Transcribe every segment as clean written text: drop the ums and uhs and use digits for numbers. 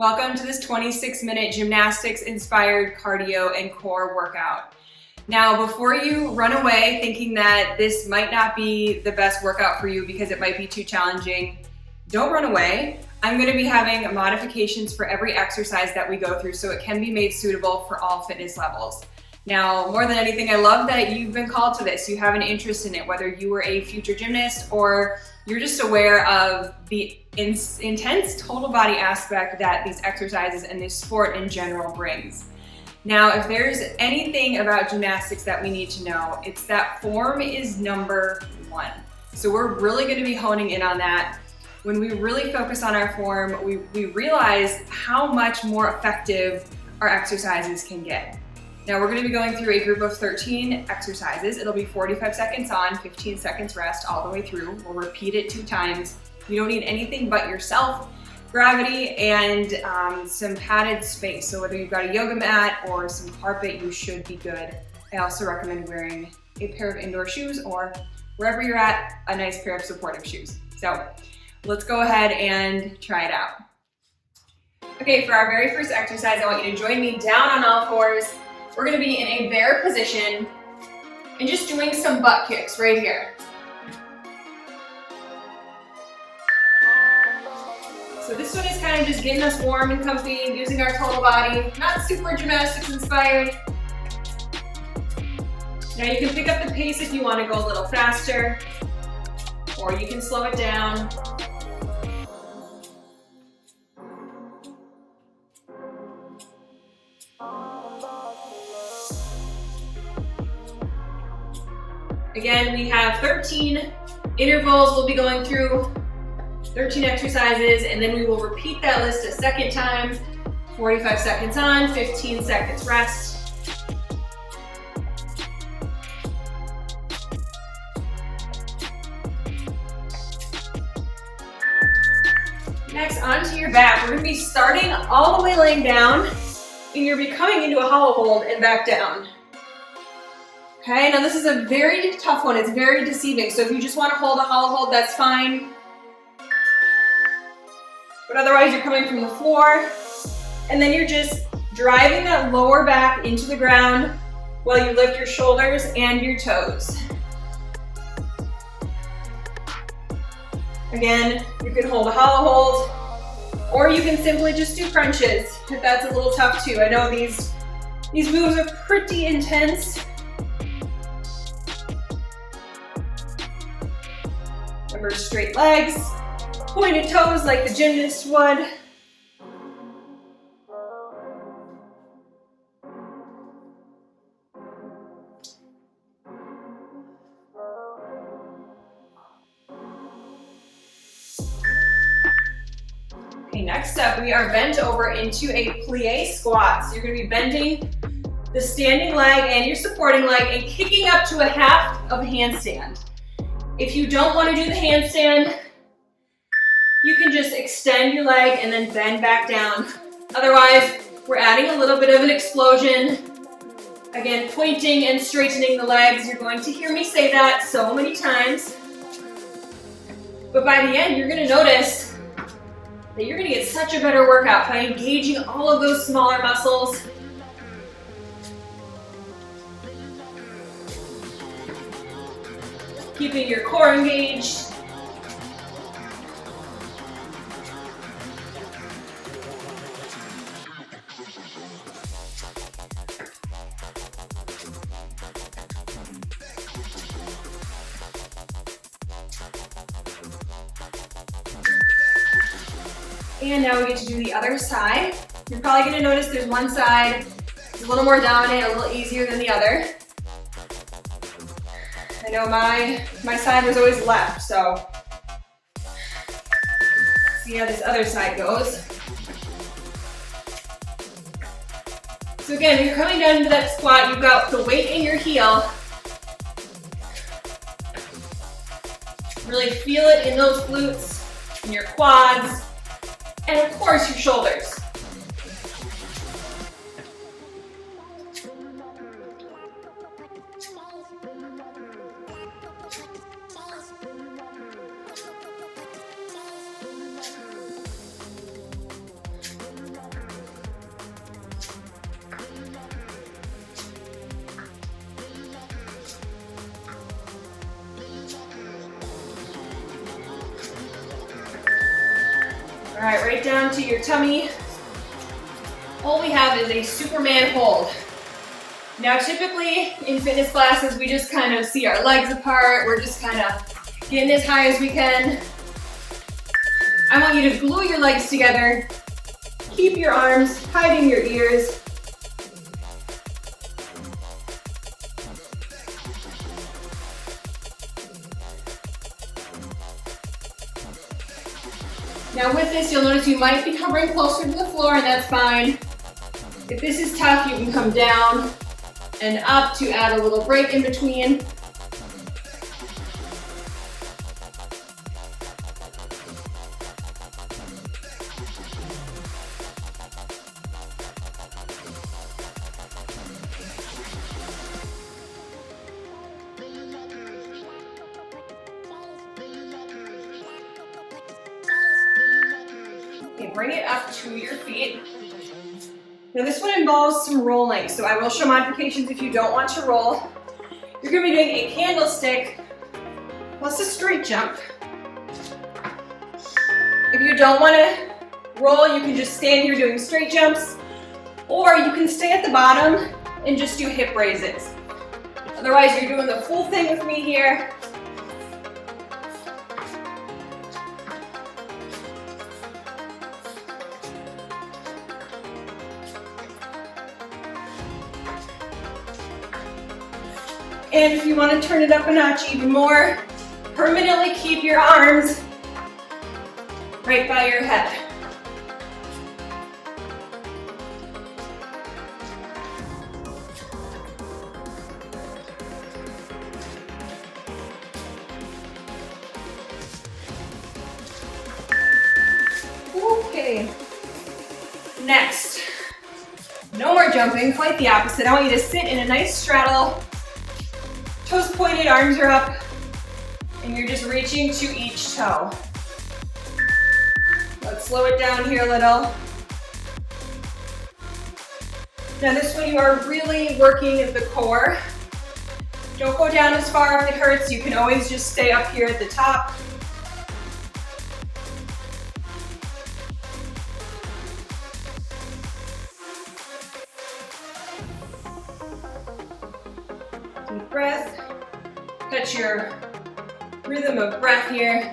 Welcome to this 26-minute gymnastics-inspired cardio and core workout. Now, before you run away thinking that this might not be the best workout for you because it might be too challenging, don't run away. I'm going to be having modifications for every exercise that we go through so it can be made suitable for all fitness levels. Now, more than anything, I love that you've been called to this. You have an interest in it, whether you were a future gymnast or you're just aware of the intense total body aspect that these exercises and this sport in general brings. Now, if there's anything about gymnastics that we need to know, it's that form is number one. So we're really going to be honing in on that. When we really focus on our form, we realize how much more effective our exercises can get. Now we're going to be going through a group of 13 exercises. It'll be 45 seconds on, 15 seconds rest all the way through. We'll repeat it 2 times. You don't need anything but yourself, gravity, and some padded space. So whether you've got a yoga mat or some carpet, you should be good. I also recommend wearing a pair of indoor shoes or wherever you're at, a nice pair of supportive shoes. So let's go ahead and try it out. Okay, for our very first exercise, I want you to join me down on all fours. We're going to be in a bear position and just doing some butt kicks right here. So this one is kind of just getting us warm and comfy, using our total body, not super gymnastics inspired. Now you can pick up the pace if you want to go a little faster, or you can slow it down. Again, we have 13 intervals. We'll be going through 13 exercises, and then we will repeat that list a second time. 45 seconds on, 15 seconds rest. Next, onto your back. We're going to be starting all the way laying down, and you're coming into a hollow hold and back down. Okay, now this is a very tough one. It's very deceiving. So if you just want to hold a hollow hold, that's fine. But otherwise, you're coming from the floor, and then you're just driving that lower back into the ground while you lift your shoulders and your toes. Again, you can hold a hollow hold, or you can simply just do crunches if that's a little tough too. I know these moves are pretty intense. Remember, straight legs, pointed toes like the gymnast would. Okay, next up, we are bent over into a plie squat. So you're going to be bending the standing leg and your supporting leg and kicking up to a half of a handstand. If you don't want to do the handstand, you can just extend your leg and then bend back down. Otherwise, we're adding a little bit of an explosion. Again, pointing and straightening the legs. You're going to hear me say that so many times. But by the end, you're going to notice that you're going to get such a better workout by engaging all of those smaller muscles. Keeping your core engaged. And now we get to do the other side. You're probably going to notice there's one side is a little more dominant, a little easier than the other. I know my side was always left, so see how this other side goes. So again, when you're coming down into that squat, you've got the weight in your heel. Really feel it in those glutes, in your quads, and of course your shoulders. All right, right down to your tummy. All we have is a Superman hold. Now, typically in fitness classes, we just kind of see our legs apart. We're just kind of getting as high as we can. I want you to glue your legs together. Keep your arms hiding your ears. Now with this, you'll notice you might be hovering closer to the floor, and that's fine. If this is tough, you can come down and up to add a little break in between. Okay, bring it up to your feet. Now this one involves some rolling, so I will show modifications if you don't want to roll. You're going to be doing a candlestick plus a straight jump. If you don't want to roll, you can just stand here doing straight jumps, or you can stay at the bottom and just do hip raises. Otherwise, you're doing the full thing with me here. And if you want to turn it up a notch even more, permanently keep your arms right by your head. Okay. Next, no more jumping, quite the opposite. I want you to sit in a nice straddle. Toes pointed, arms are up, and you're just reaching to each toe. Let's slow it down here a little. Now this one, you are really working the core. Don't go down as far if it hurts. You can always just stay up here at the top. Deep breath. Catch your rhythm of breath here.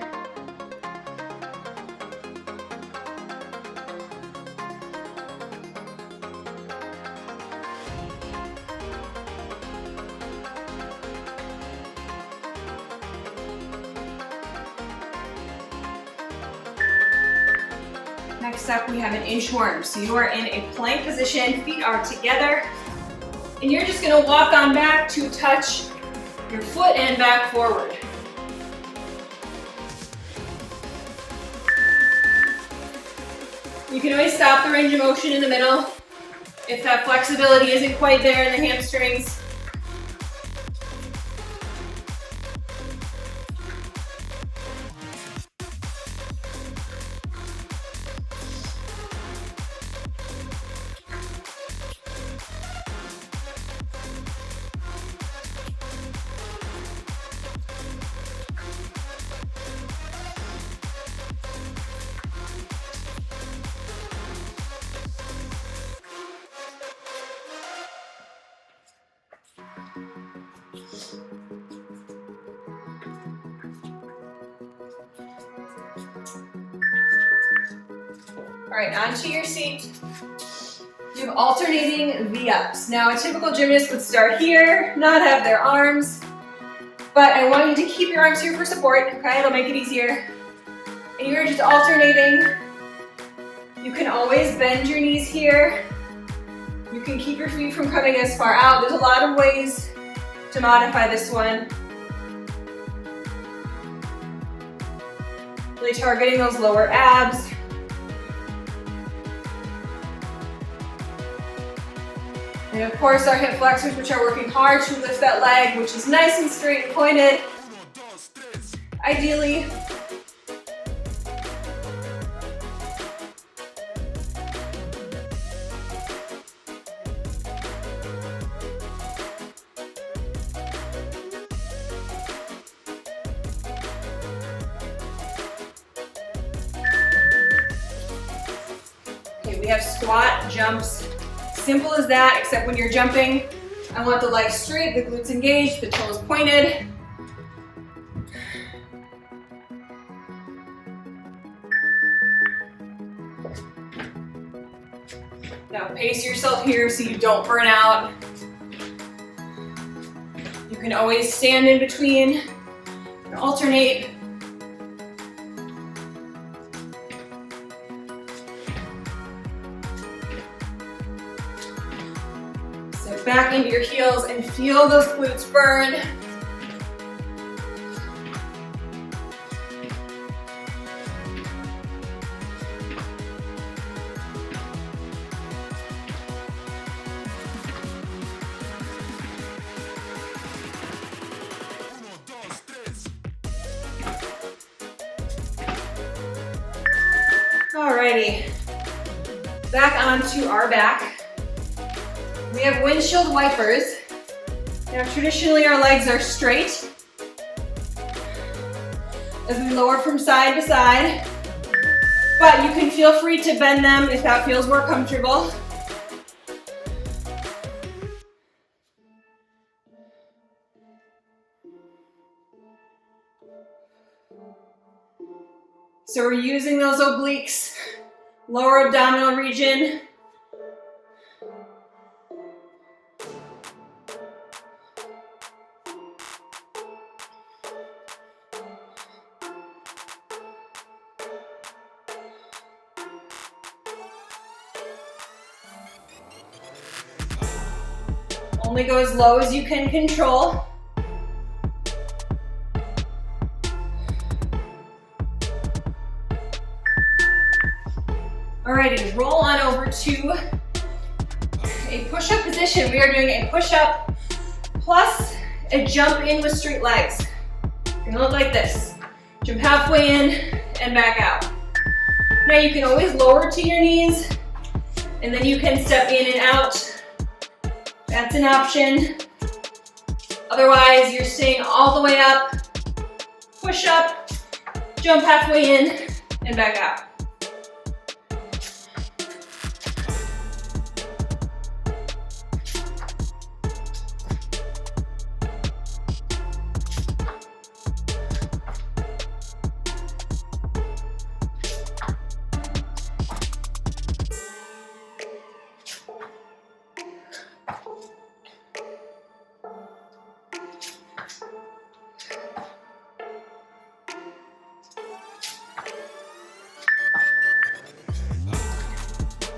Next up, we have an inchworm. So you are in a plank position, feet are together, and you're just gonna walk on back to touch your foot and back forward. You can always stop the range of motion in the middle if that flexibility isn't quite there in the hamstrings. All right, onto your seat. You have alternating V-ups. Now, a typical gymnast would start here, not have their arms, but I want you to keep your arms here for support, okay? It'll make it easier. And you're just alternating. You can always bend your knees here. You can keep your feet from coming as far out. There's a lot of ways to modify this one. Really targeting those lower abs. And of course our hip flexors, which are working hard to lift that leg, which is nice and straight and pointed. Ideally. we have squat, jumps, simple as that, except when you're jumping, I want the legs straight, the glutes engaged, the toes pointed. Now pace yourself here so you don't burn out. You can always stand in between and alternate. So back into your heels and feel those glutes burn. Alrighty, back onto our back. We have windshield wipers. Now traditionally our legs are straight as we lower from side to side, but you can feel free to bend them if that feels more comfortable. So we're using those obliques, lower abdominal region. Only go as low as you can control. Alrighty, roll on over to a push-up position. We are doing a push-up plus a jump in with straight legs. It's gonna look like this. Jump halfway in and back out. Now you can always lower to your knees and then you can step in and out. That's an option. Otherwise, you're staying all the way up, push up, jump halfway in and back out.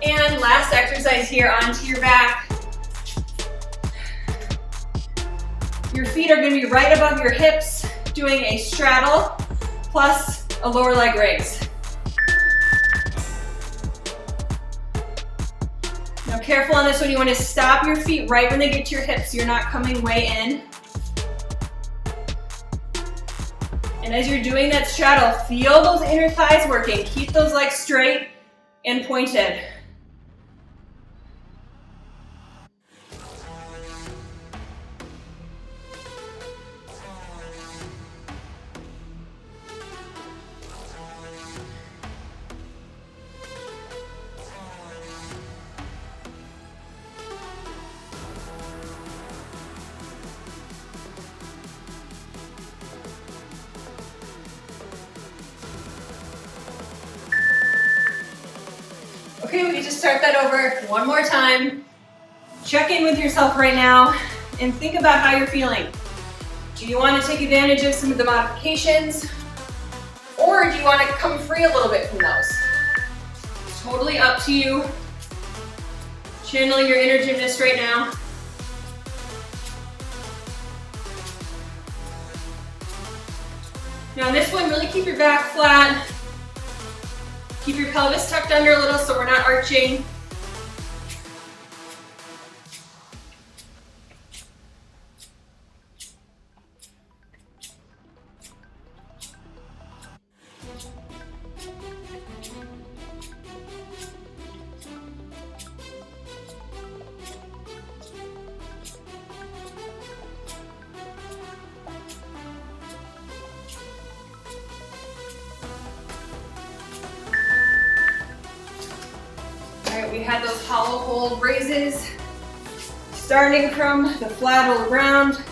And last exercise here, onto your back. Your feet are going to be right above your hips, doing a straddle plus a lower leg raise. Now careful on this one, you want to stop your feet right when they get to your hips so you're not coming way in. And as you're doing that straddle, feel those inner thighs working. Keep those legs straight and pointed. Okay, we need to start that over one more time. Check in with yourself right now and think about how you're feeling. Do you want to take advantage of some of the modifications? Or do you want to come free a little bit from those? It's totally up to you. Channel your inner gymnast right now. Now on this one, really keep your back flat. Keep your pelvis tucked under a little so we're not arching. have those hollow hold raises, starting from the flat on the ground,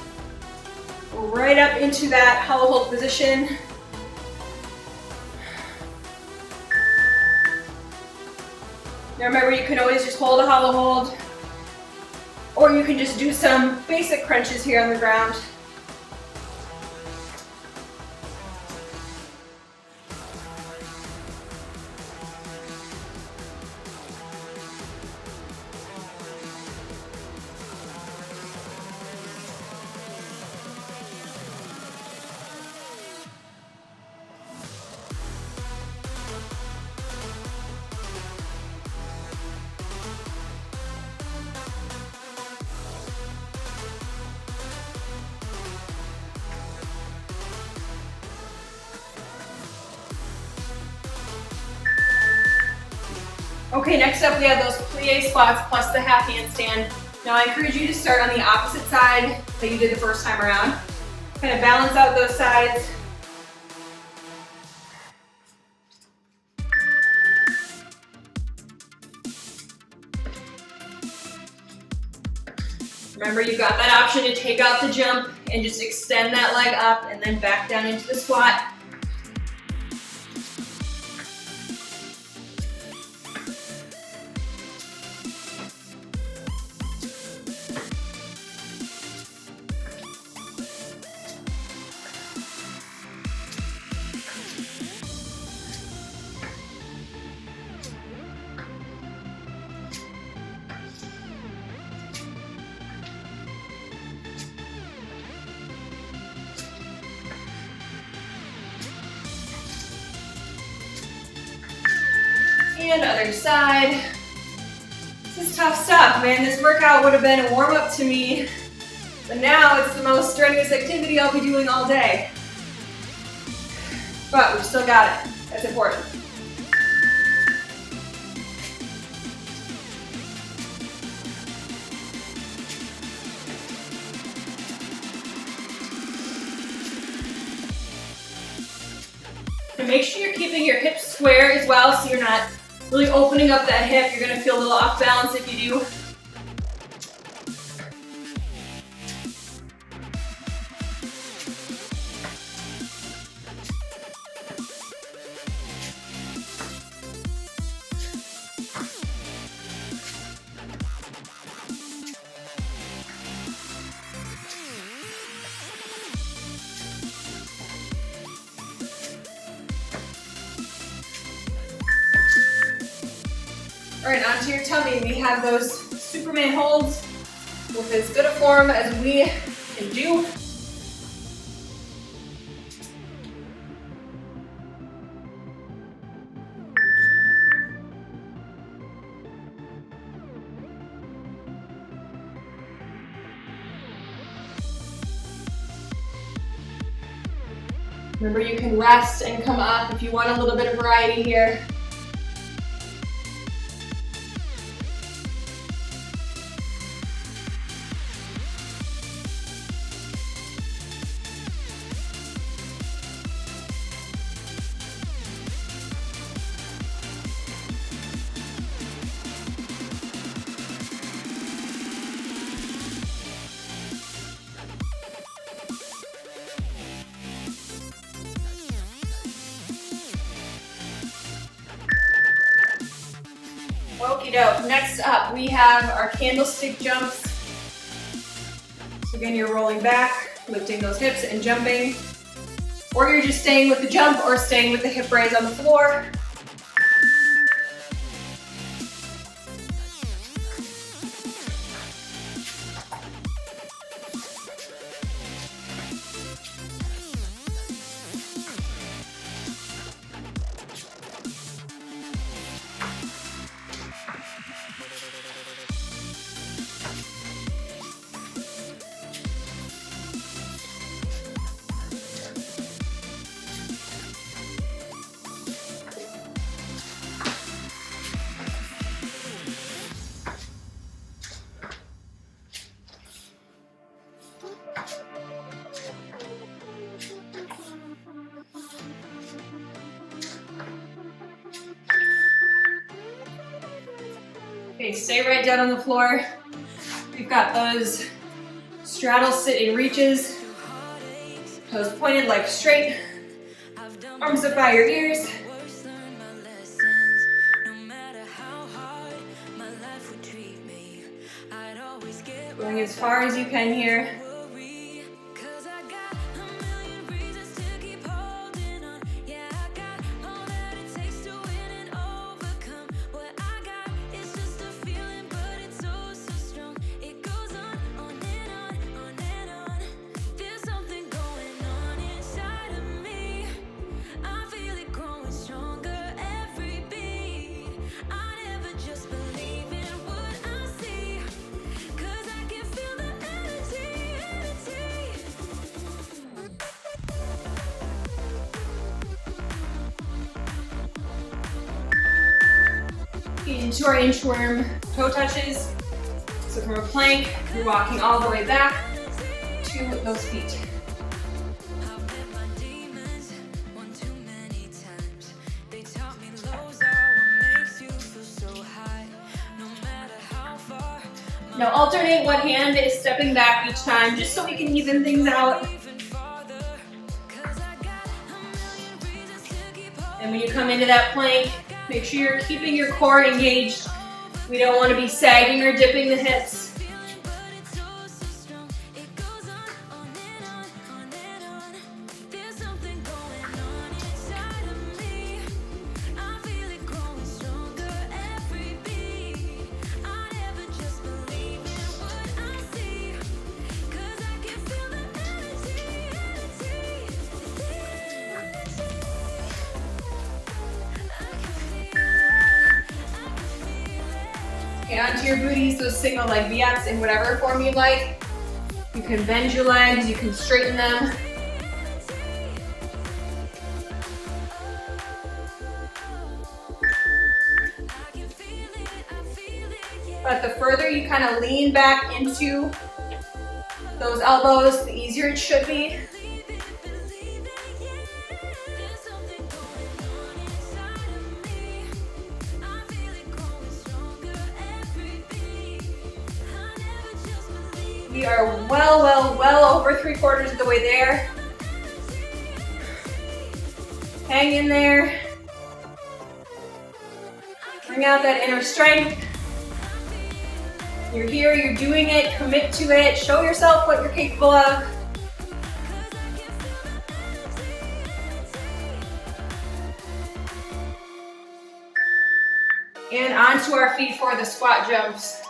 right up into that hollow hold position. Now remember, you can always just hold a hollow hold, or you can just do some basic crunches here on the ground. Okay, next up we have those plie squats plus the half handstand. Now I encourage you to start on the opposite side that you did the first time around. Kind of balance out those sides. Remember, you've got that option to take out the jump and just extend that leg up and then back down into the squat. And other side. This is tough stuff, man. This workout would have been a warm-up to me, but now it's the most strenuous activity I'll be doing all day. But we've still got it. That's important. And make sure you're keeping your hips square as well, so you're not really opening up that hip. You're gonna feel a little off balance if you do. All right, onto your tummy. We have those Superman holds with as good a form as we can do. Remember, you can rest and come up if you want a little bit of variety here. Okie doke. Next up, we have our candlestick jumps. So again, you're rolling back, lifting those hips and jumping. Or you're just staying with the jump or staying with the hip raise on the floor. Okay, stay right down on the floor. We've got those straddle sit-in reaches. Toes pointed, legs straight. Arms up by your ears. Going as far as you can here. Into our inchworm toe touches. So from a plank, you're walking all the way back to those feet. Now alternate what hand is stepping back each time, just so we can even things out. And when you come into that plank, make sure you're keeping your core engaged. We don't want to be sagging or dipping the hips. Okay, onto your booties, those single leg V-ups in whatever form you like. You can bend your legs, you can straighten them. But the further you kind of lean back into those elbows, the easier it should be. We are well over 3/4 of the way there. Hang in there. Bring out that inner strength. You're here, you're doing it, commit to it, show yourself what you're capable of. And onto our feet for the squat jumps.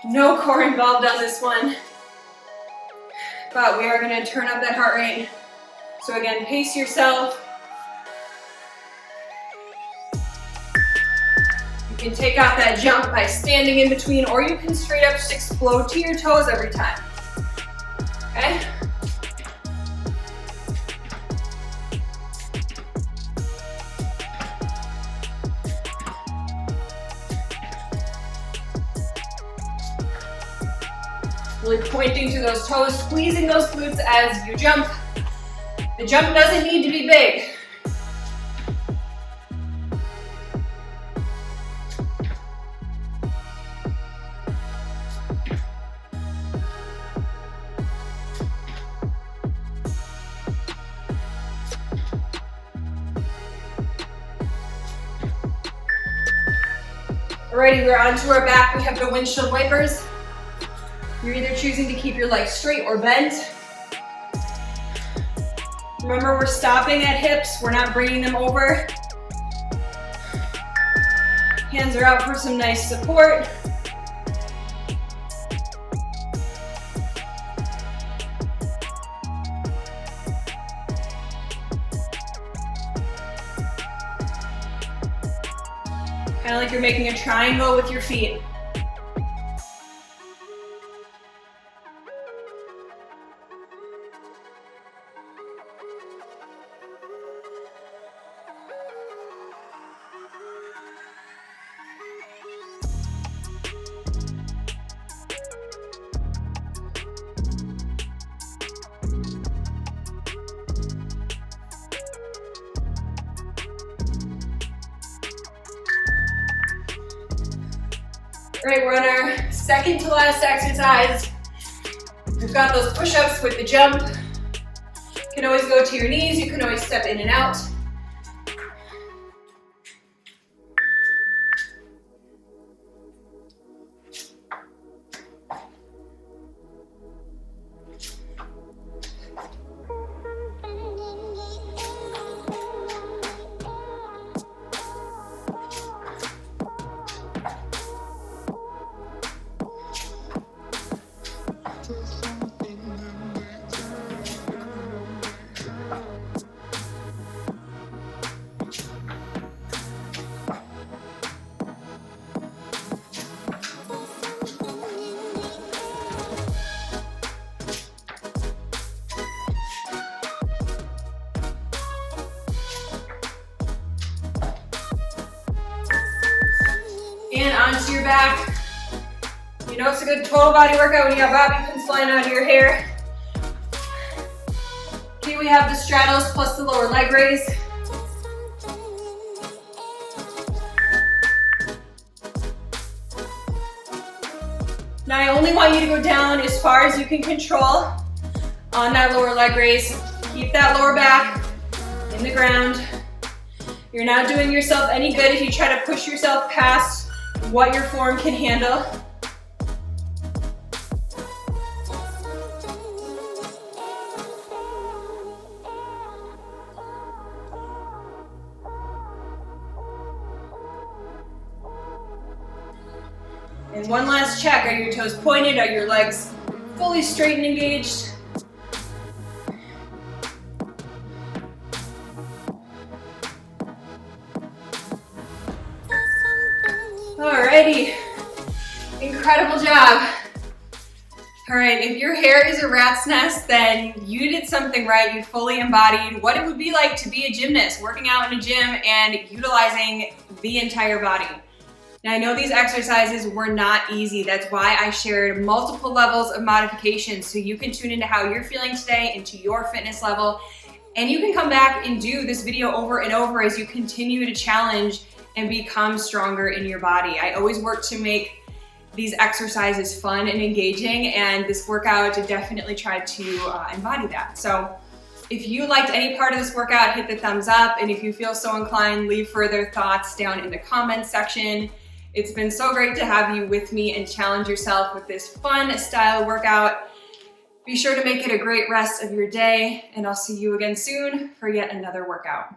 No core involved on this one. But we are going to turn up that heart rate. So again, pace yourself. You can take off that jump by standing in between, or you can straight up just explode to your toes every time. Okay? Really pointing to those toes, squeezing those glutes as you jump. The jump doesn't need to be big. Alrighty, we're onto our back. We have the Windshield Wipers. You're either choosing to keep your legs straight or bent. Remember, we're stopping at hips. We're not bringing them over. Hands are out for some nice support. Kind of like you're making a triangle with your feet. All right, we're on our second to last exercise. We've got those push-ups with the jump. You can always go to your knees. You can always step in and out. And onto your back. You know it's a good total body workout when you got bobby pins flying out of your hair. Okay, we have the straddles plus the lower leg raise. Now I only want you to go down as far as you can control on that lower leg raise. Keep that lower back in the ground. You're not doing yourself any good if you try to push yourself past what your form can handle. And one last check, are your toes pointed? Are your legs fully straight and engaged? Alrighty, incredible job. All right, if your hair is a rat's nest, then you did something right. You fully embodied what it would be like to be a gymnast, working out in a gym and utilizing the entire body. Now I know these exercises were not easy. That's why I shared multiple levels of modifications so you can tune into how you're feeling today, into your fitness level, and you can come back and do this video over and over as you continue to challenge and become stronger in your body. I always work to make these exercises fun and engaging, and this workout definitely tried to embody that. So if you liked any part of this workout, hit the thumbs up, and if you feel so inclined, leave further thoughts down in the comments section. It's been so great to have you with me and challenge yourself with this fun style workout. Be sure to make it a great rest of your day, and I'll see you again soon for yet another workout.